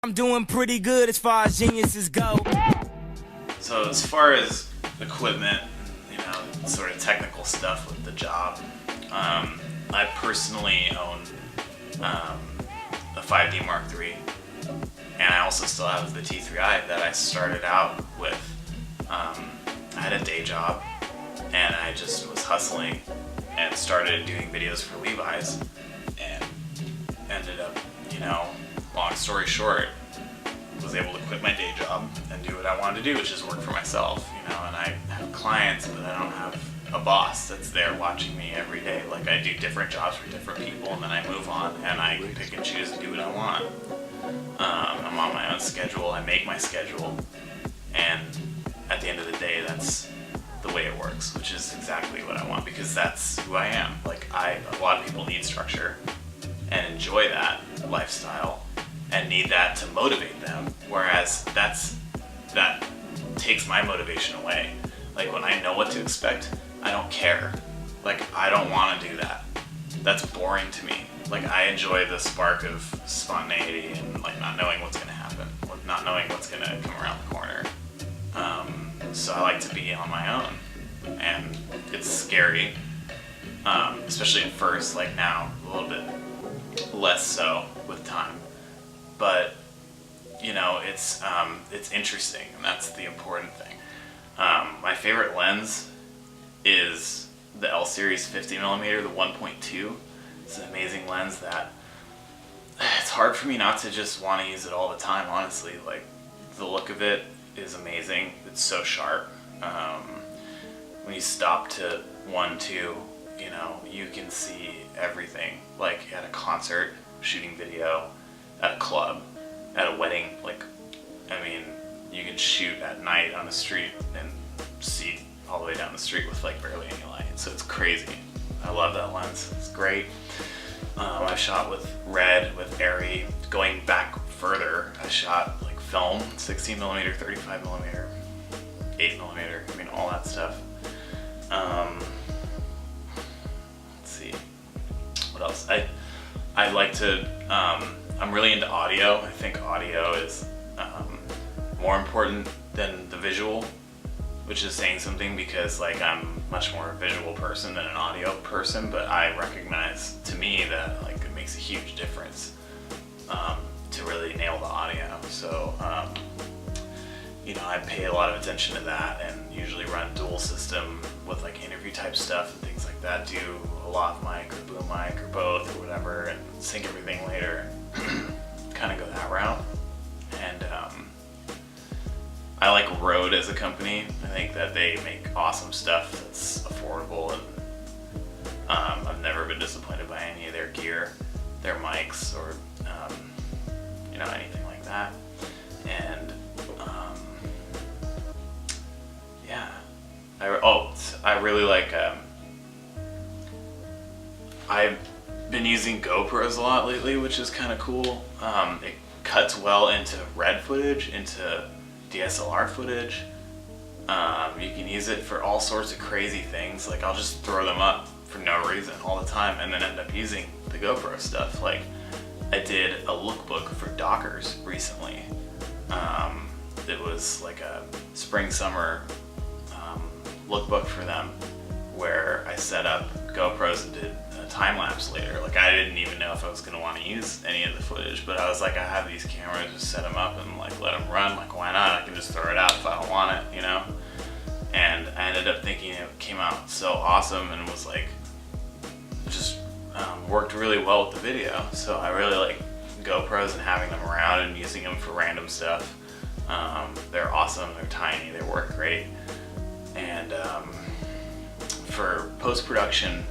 I'm doing pretty good as far as geniuses go. So as far as equipment, you know, sort of technical stuff with the job, I personally own a 5D Mark III, and I also still have the T3i that I started out with. I had a day job, and I just was hustling and started doing videos for Levi's, and ended up, you know, long story short, was able to quit my day job and do what I wanted to do, which is work for myself, you know. And I have clients, but I don't have a boss that's there watching me every day. Like, I do different jobs for different people, and then I move on, and I pick and choose and do what I want. I'm on my own schedule, I make my schedule, and at the end of the day, that's the way it works, which is exactly what I want, because that's who I am. Like, a lot of people need structure and enjoy that lifestyle and need that to motivate them, whereas that takes my motivation away. Like, when I know what to expect, I don't care. Like, I don't want to do that. That's boring to me. Like, I enjoy the spark of spontaneity and, like, not knowing what's going to happen, or not knowing what's going to come around the corner. So I like to be on my own, and it's scary, especially at first. Like, now a little bit less so with time, but you know, it's interesting, and that's the important thing. My favorite lens is the L series 50mm, the 1.2. It's an amazing lens that it's hard for me not to just want to use it all the time, honestly. Like, the look of it is amazing. It's so sharp. When you stop to 1.2, you know, you can see everything. Like, at a concert, shooting video, at a club, at a wedding. Like, I mean, you can shoot at night on the street and see all the way down the street with, like, barely any light. So it's crazy. I love that lens. It's great. I've shot with Red, with Arri. Going back further, I shot like film, 16mm, 35mm, 8mm. I mean, all that stuff. Let's see, what else? I like to. I'm really into audio. I think audio is more important than the visual, which is saying something, because, like, I'm much more a visual person than an audio person, but I recognize, to me, that, like, it makes a huge difference to really nail the audio. So, you know, I pay a lot of attention to that, and usually run dual system with, like, interview type stuff and things like that. Do a lav mic or boom mic or both or whatever, and sync everything later. Kind of go that route. And I like Rode as a company. I think that they make awesome stuff that's affordable, and I've never been disappointed by any of their gear, their mics, or you know, anything like that. And yeah, I really like. I've been using GoPros a lot lately, which is kind of cool. It cuts well into Red footage, into DSLR footage. You can use it for all sorts of crazy things. Like, I'll just throw them up for no reason all the time, and then end up using the GoPro stuff. Like, I did a lookbook for Dockers recently. It was like a spring summer lookbook for them, where I set up GoPros and did a time lapse later. Like, I didn't even know if I was going to want to use any of the footage, but I was like, I have these cameras, just set them up and, like, let them run. Like, why not? I can just throw it out if I don't want it, you know? And I ended up thinking it came out so awesome, and was like, just worked really well with the video. So I really like GoPros and having them around and using them for random stuff. They're awesome, they're tiny, they work great. And for post-production,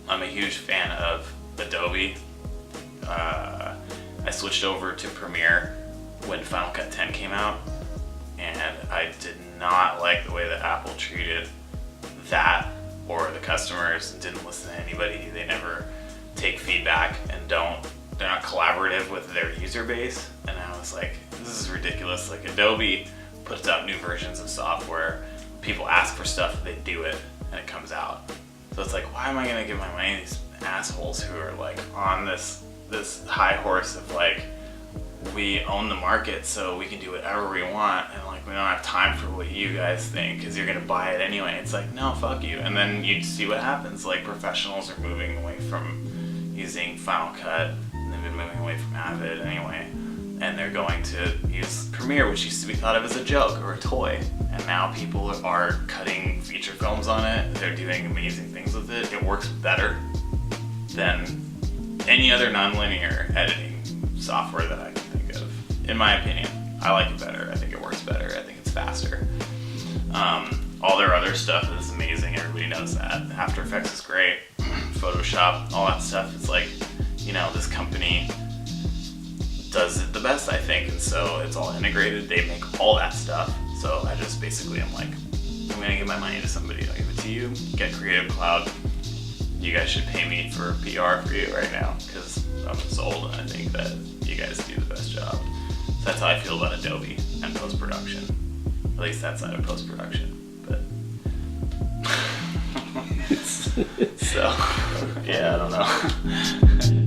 I'm a huge fan of Adobe. I switched over to Premiere when Final Cut 10 came out, and I did not like the way that Apple treated that or the customers, and didn't listen to anybody. They never take feedback, and they're not collaborative with their user base. And I was like, this is ridiculous. Like, Adobe puts out new versions of software, people ask for stuff, they do it, and it comes out. So it's like, why am I gonna give my money to these assholes who are, like, on this high horse of, like, we own the market, so we can do whatever we want, and like we don't have time for what you guys think because you're gonna buy it anyway. It's like, no, fuck you. And then you see what happens. Like professionals are moving away from using Final Cut, and they've been moving away from Avid anyway, and they're going to use Premiere, which used to be thought of as a joke or a toy, and now people are cutting feature films on it. They're doing amazing things with it. It works better than any other nonlinear editing software that I can think of. In my opinion, I like it better. I think it works better. I think it's faster. All their other stuff is amazing. Everybody knows that. After Effects is great. Photoshop, all that stuff. It's like, you know, this company does it the best, I think, and so it's all integrated. They make all that stuff. So I just basically am like, I'm gonna give my money to somebody. I'll give it to you. Get Creative Cloud. You guys should pay me for PR for you right now because I'm sold, and I think that you guys do the best job. So that's how I feel about Adobe and post-production. At least that side of post-production. But so yeah, I don't know.